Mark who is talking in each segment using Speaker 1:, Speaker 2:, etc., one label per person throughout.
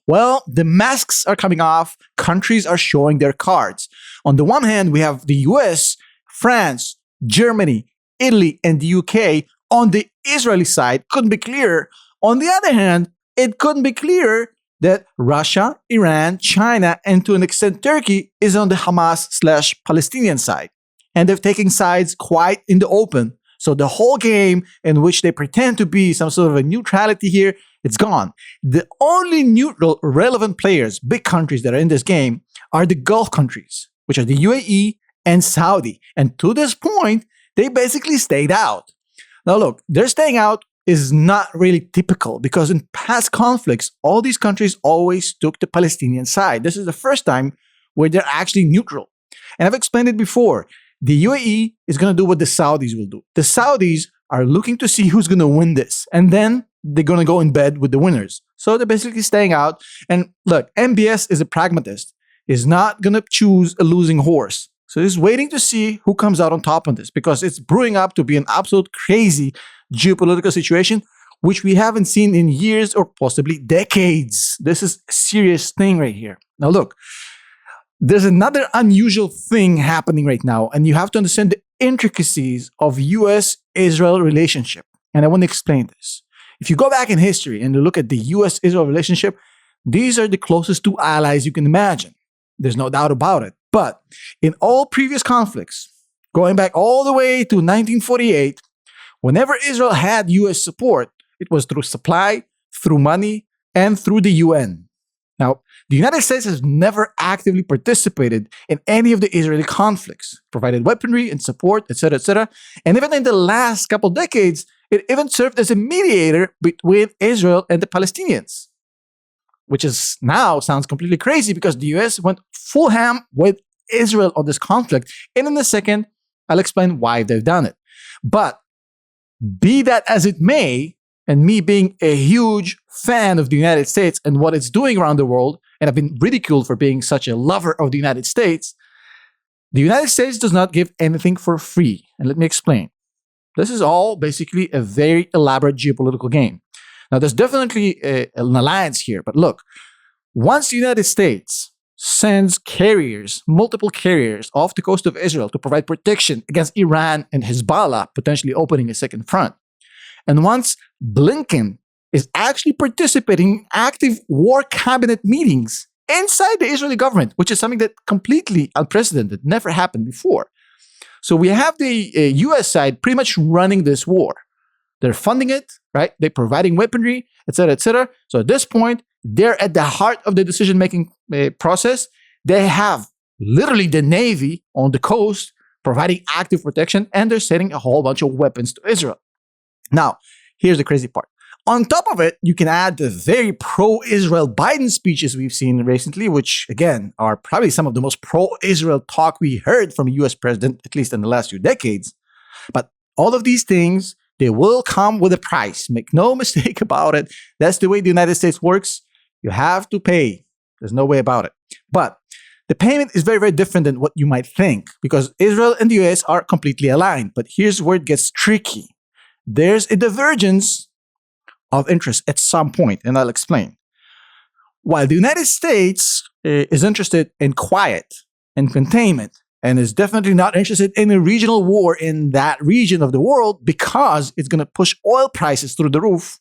Speaker 1: Well, the masks are coming off, countries are showing their cards. On the one hand, we have the US, France, Germany, Italy, and the UK. On the Israeli side, couldn't be clearer. On the other hand, it couldn't be clearer that Russia, Iran, China, and to an extent Turkey is on the Hamas/Palestinian side. And they're taking sides quite in the open. So the whole game in which they pretend to be some sort of a neutrality here, it's gone. The only neutral relevant players, big countries that are in this game, are the Gulf countries, which are the UAE and Saudi. And to this point, they basically stayed out. Now look, their staying out is not really typical because in past conflicts, all these countries always took the Palestinian side. This is the first time where they're actually neutral. And I've explained it before. The UAE is going to do what the Saudis will do. The Saudis are looking to see who's going to win this. And then they're going to go in bed with the winners. So they're basically staying out. And look, MBS is a pragmatist. He's not going to choose a losing horse. So he's waiting to see who comes out on top on this because it's brewing up to be an absolute crazy geopolitical situation, which we haven't seen in years or possibly decades. This is a serious thing right here. Now look, there's another unusual thing happening right now, and you have to understand the intricacies of US-Israel relationship. And I want to explain this. If you go back in history and you look at the US-Israel relationship, these are the closest two allies you can imagine. There's no doubt about it. But in all previous conflicts, going back all the way to 1948, whenever Israel had US support, it was through supply, through money, and through the UN. Now, the United States has never actively participated in any of the Israeli conflicts, provided weaponry and support, etc., etc. And even in the last couple decades, it even served as a mediator between Israel and the Palestinians, which is now sounds completely crazy because the US went full ham with Israel on this conflict. And in a second, I'll explain why they've done it. But be that as it may, and me being a huge fan of the United States and what it's doing around the world, and I've been ridiculed for being such a lover of the United States, the United States does not give anything for free. And let me explain. This is all basically a very elaborate geopolitical game. Now, there's definitely an alliance here, but look, once the United States sends carriers, multiple carriers off the coast of Israel to provide protection against Iran and Hezbollah, potentially opening a second front, and once Blinken is actually participating in active war cabinet meetings inside the Israeli government, which is something that completely unprecedented, never happened before. So we have the US side pretty much running this war. They're funding it, right? They're providing weaponry, etc., etc. So at this point, they're at the heart of the decision-making process. They have literally the Navy on the coast providing active protection, and they're sending a whole bunch of weapons to Israel. Now, here's the crazy part. On top of it, you can add the very pro-Israel Biden speeches we've seen recently, which, again, are probably some of the most pro-Israel talk we heard from a US president, at least in the last few decades. But all of these things, they will come with a price. Make no mistake about it. That's the way the United States works. You have to pay. There's no way about it. But the payment is very, very different than what you might think, because Israel and the US are completely aligned. But here's where it gets tricky. There's a divergence of interest at some point, and I'll explain. While the United States is interested in quiet and containment, and is definitely not interested in a regional war in that region of the world because it's going to push oil prices through the roof,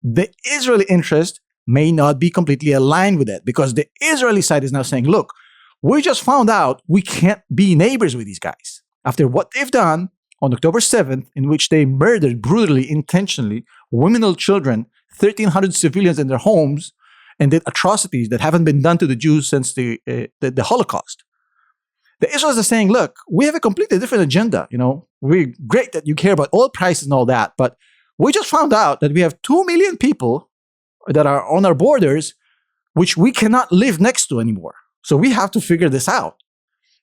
Speaker 1: the Israeli interest may not be completely aligned with it, because the Israeli side is now saying, look, we just found out we can't be neighbors with these guys. After what they've done on October 7th, in which they murdered brutally, intentionally, women and children, 1,300 civilians in their homes, and did atrocities that haven't been done to the Jews since the Holocaust. The Israelis are saying, look, we have a completely different agenda. You know, we're great that you care about oil prices and all that, but we just found out that we have 2 million people that are on our borders, which we cannot live next to anymore. So we have to figure this out.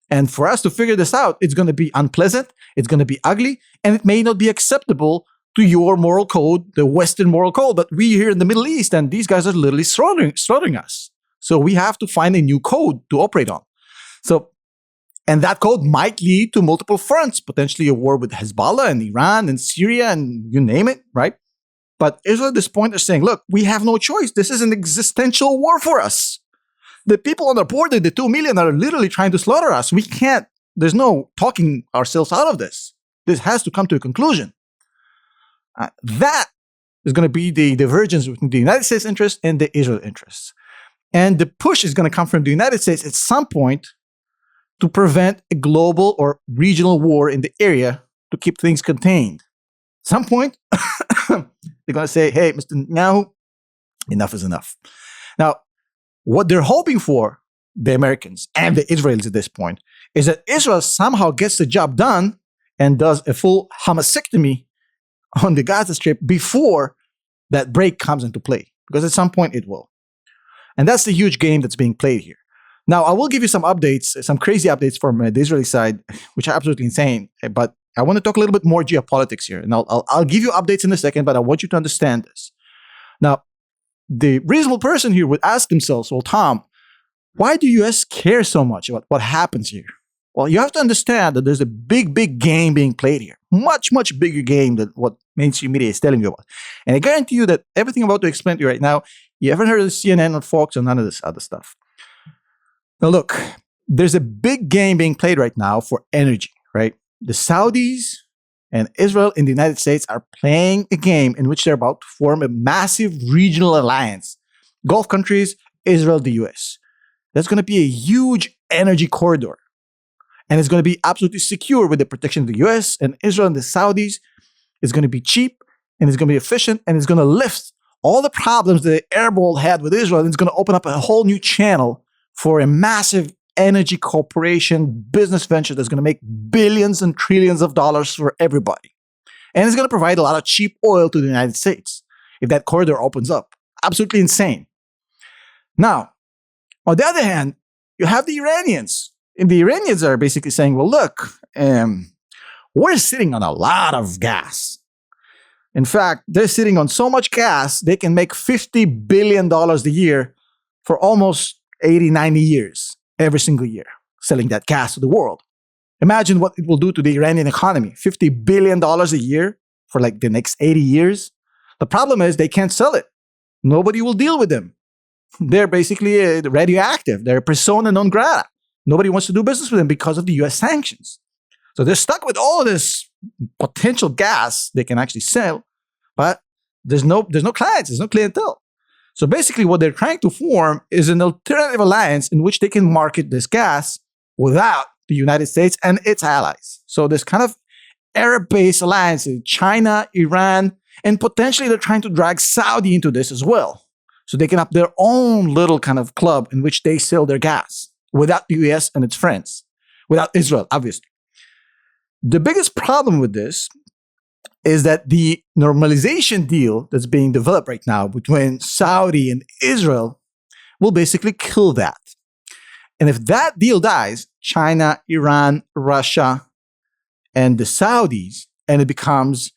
Speaker 1: And for us to figure this out, it's going to be unpleasant, it's going to be ugly, and it may not be acceptable to your moral code, the Western moral code. But we here in the Middle East, and these guys are literally slaughtering us. So we have to find a new code to operate on. So, and that code might lead to multiple fronts, potentially a war with Hezbollah and Iran and Syria and you name it, right? But Israel at this point is saying, look, we have no choice. This is an existential war for us. The people on the border, the 2 million, are literally trying to slaughter us. We can't, there's no talking ourselves out of this. This has to come to a conclusion. That is going to be the divergence between the United States interests and the Israel interests. And the push is going to come from the United States at some point to prevent a global or regional war in the area to keep things contained. At some point, they're going to say, hey, Mr. Netanyahu, enough is enough. Now, what they're hoping for, the Americans and the Israelis at this point, is that Israel somehow gets the job done and does a full Hamasectomy on the Gaza Strip before that break comes into play. Because at some point it will. And that's the huge game that's being played here. Now, I will give you some updates, some crazy updates from the Israeli side, which are absolutely insane. But I want to talk a little bit more geopolitics here. And I'll give you updates in a second, but I want you to understand this. Now, the reasonable person here would ask themselves, well, Tom, why do U.S. care so much about what happens here? Well, you have to understand that there's a big, big game being played here. Much, much bigger game than what mainstream media is telling you about. And I guarantee you that everything I'm about to explain to you right now, you haven't heard of CNN or Fox or none of this other stuff. Now, look, there's a big game being played right now for energy, right? The Saudis and Israel and the United States are playing a game in which they're about to form a massive regional alliance. Gulf countries, Israel, the US. That's going to be a huge energy corridor. And it's going to be absolutely secure with the protection of the US and Israel and the Saudis. It's going to be cheap and it's going to be efficient and it's going to lift all the problems that the Arab world had with Israel. And it's going to open up a whole new channel for a massive energy corporation business venture that's going to make billions and trillions of dollars for everybody. And it's going to provide a lot of cheap oil to the United States if that corridor opens up. Absolutely insane. Now, on the other hand, you have the Iranians. And the Iranians are basically saying, well, look, we're sitting on a lot of gas. In fact, they're sitting on so much gas, they can make $50 billion a year for almost 80, 90 years, every single year, selling that gas to the world. Imagine what it will do to the Iranian economy. $50 billion a year for like the next 80 years. The problem is they can't sell it. Nobody will deal with them. They're basically radioactive. They're persona non grata. Nobody wants to do business with them because of the US sanctions. So they're stuck with all of this potential gas they can actually sell, but there's no clients, there's no clientele. So basically what they're trying to form is an alternative alliance in which they can market this gas without the United States and its allies. So this kind of Arab-based alliance in China, Iran, and potentially they're trying to drag Saudi into this as well. So they can have their own little kind of club in which they sell their gas without the US and its friends, without Israel, obviously. The biggest problem with this is that the normalization deal that's being developed right now between Saudi and Israel will basically kill that. And if that deal dies, China, Iran, Russia, and the Saudis, and it becomes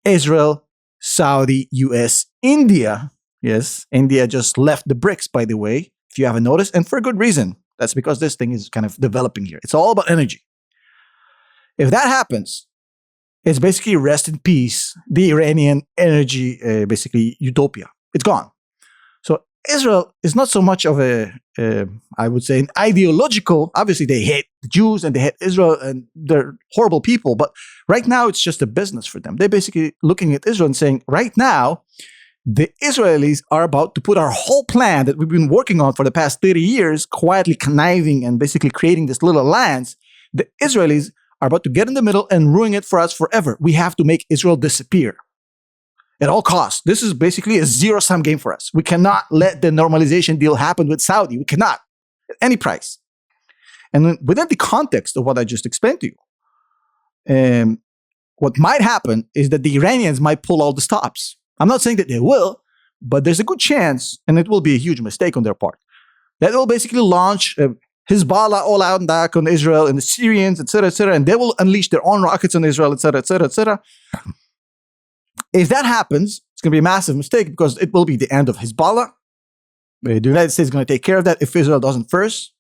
Speaker 1: Israel, Saudi, US, India. Yes, India just left the BRICS, by the way, if you haven't noticed, and for a good reason. That's because this thing is kind of developing here. It's all about energy. If that happens, it's basically rest in peace, the Iranian energy, basically utopia. It's gone. So Israel is not so much of I would say, an ideological, obviously they hate the Jews and they hate Israel and they're horrible people, but right now it's just a business for them. They're basically looking at Israel and saying, right now, the Israelis are about to put our whole plan that we've been working on for the past 30 years, quietly conniving and basically creating this little alliance. The Israelis are about to get in the middle and ruin it for us forever. We have to make Israel disappear at all costs. This is basically a zero-sum game for us. We cannot let the normalization deal happen with Saudi. We cannot, at any price. And within the context of what I just explained to you, what might happen is that the Iranians might pull all the stops. I'm not saying that they will, but there's a good chance, and it will be a huge mistake on their part, that will basically launch Hezbollah all out attack on Israel and the Syrians, etc., and they will unleash their own rockets on Israel, etc., etc., etc. If that happens, it's going to be a massive mistake because it will be the end of Hezbollah. The United States is going to take care of that if Israel doesn't first.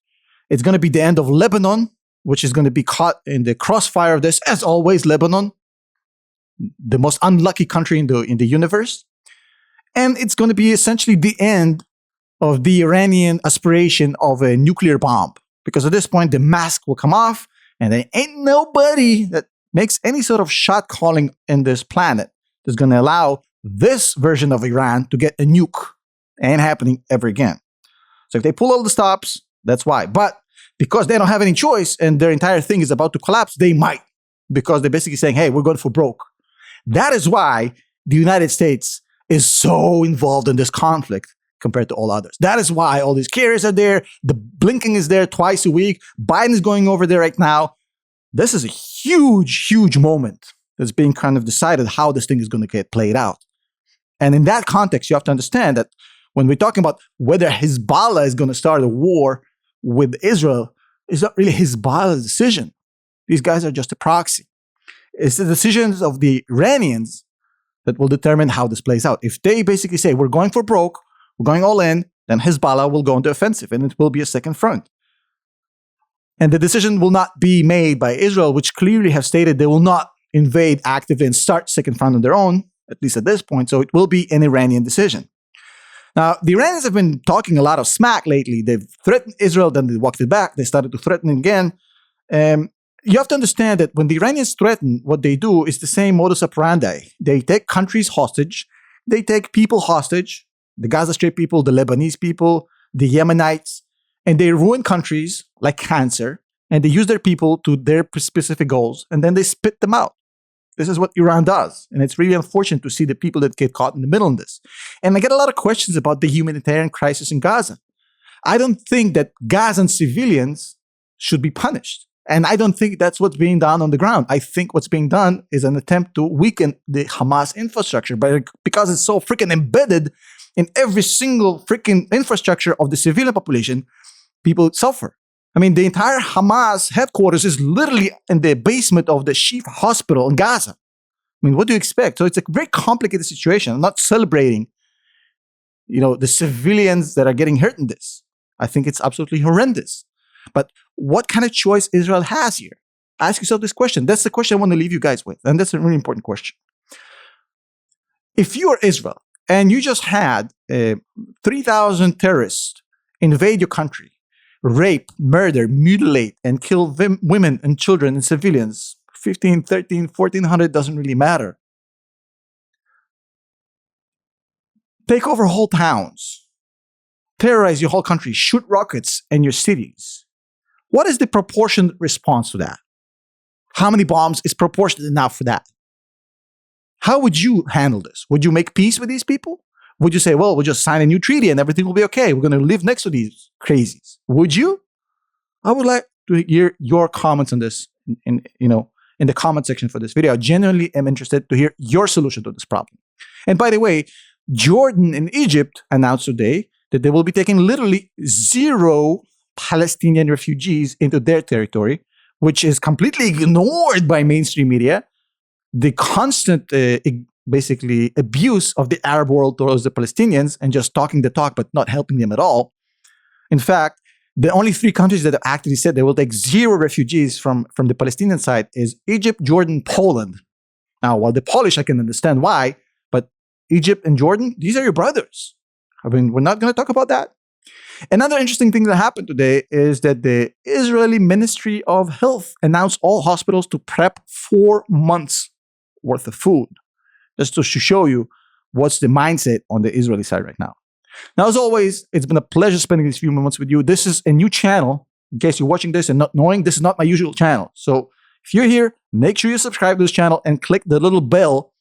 Speaker 1: It's going to be the end of Lebanon, which is going to be caught in the crossfire of this, as always, Lebanon, the most unlucky country in the universe. And it's going to be essentially the end of the Iranian aspiration of a nuclear bomb. Because at this point, the mask will come off, and there ain't nobody that makes any sort of shot calling in this planet that's going to allow this version of Iran to get a nuke. Ain't happening ever again. So if they pull all the stops, that's why. But because they don't have any choice and their entire thing is about to collapse, they might. Because they're basically saying, hey, we're going for broke. That is why the United States is so involved in this conflict compared to all others. That is why all these carriers are there. The Blinken is there twice a week. Biden is going over there right now. This is a huge, huge moment that's being kind of decided how this thing is going to get played out. And in that context, you have to understand that when we're talking about whether Hezbollah is going to start a war with Israel, it's not really Hezbollah's decision. These guys are just a proxy. It's the decisions of the Iranians that will determine how this plays out. If they basically say, we're going for broke, we're going all in, then Hezbollah will go into offensive and it will be a second front. And the decision will not be made by Israel, which clearly have stated they will not invade actively and start second front on their own, at least at this point. So it will be an Iranian decision. Now, the Iranians have been talking a lot of smack lately. They've threatened Israel, then they walked it back. They started to threaten again. You have to understand that when the Iranians threaten, what they do is the same modus operandi. They take countries hostage. They take people hostage, the Gaza Strip people, the Lebanese people, the Yemenites, and they ruin countries like cancer, and they use their people to their specific goals, and then they spit them out. This is what Iran does. And it's really unfortunate to see the people that get caught in the middle in this. And I get a lot of questions about the humanitarian crisis in Gaza. I don't think that Gazan civilians should be punished. And I don't think that's what's being done on the ground. I think what's being done is an attempt to weaken the Hamas infrastructure. But because it's so freaking embedded in every single freaking infrastructure of the civilian population, people suffer. I mean, the entire Hamas headquarters is literally in the basement of the Shifa hospital in Gaza. I mean, what do you expect? So it's a very complicated situation. I'm not celebrating, the civilians that are getting hurt in this. I think it's absolutely horrendous. But what kind of choice Israel has here? Ask yourself this question. That's the question I want to leave you guys with. And that's a really important question. If you are Israel and you just had 3,000 terrorists invade your country, rape, murder, mutilate, and kill women and children and civilians, 15, 13, 1,400, doesn't really matter. Take over whole towns, terrorize your whole country, shoot rockets in your cities. What is the proportionate response to that? How many bombs is proportionate enough for that? How would you handle this? Would you make peace with these people? Would you say, well, we'll just sign a new treaty and everything will be okay. We're going to live next to these crazies. Would you? I would like to hear your comments on this in the comment section for this video. I genuinely am interested to hear your solution to this problem. And by the way, Jordan and Egypt announced today that they will be taking literally 0 Palestinian refugees into their territory, which is completely ignored by mainstream media. The constant basically abuse of the Arab world towards the Palestinians and just talking the talk but not helping them at all. In fact, the only 3 countries that have actually said they will take 0 refugees from the Palestinian side is Egypt, Jordan, Poland. Now, while the Polish, I can understand why, but Egypt and Jordan, these are your brothers. I mean, we're not going to talk about that. Another interesting thing that happened today is that the Israeli Ministry of Health announced all hospitals to prep 4 months worth of food. Just to show you what's the mindset on the Israeli side right now. Now, as always, it's been a pleasure spending these few moments with you. This is a new channel. In case you're watching this and not knowing, this is not my usual channel. So if you're here, make sure you subscribe to this channel and click the little bell.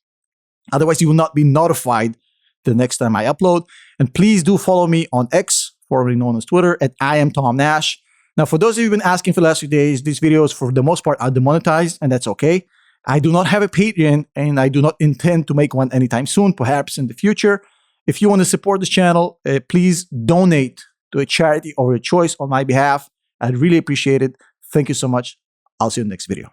Speaker 1: Otherwise, you will not be notified the next time I upload. And please do follow me on X, formerly known as Twitter, at I am Tom Nash. Now, for those of you who've been asking for the last few days, these videos, for the most part, are demonetized, and that's okay. I do not have a Patreon, and I do not intend to make one anytime soon, perhaps in the future. If you want to support this channel, please donate to a charity of your choice on my behalf. I'd really appreciate it. Thank you so much. I'll see you in the next video.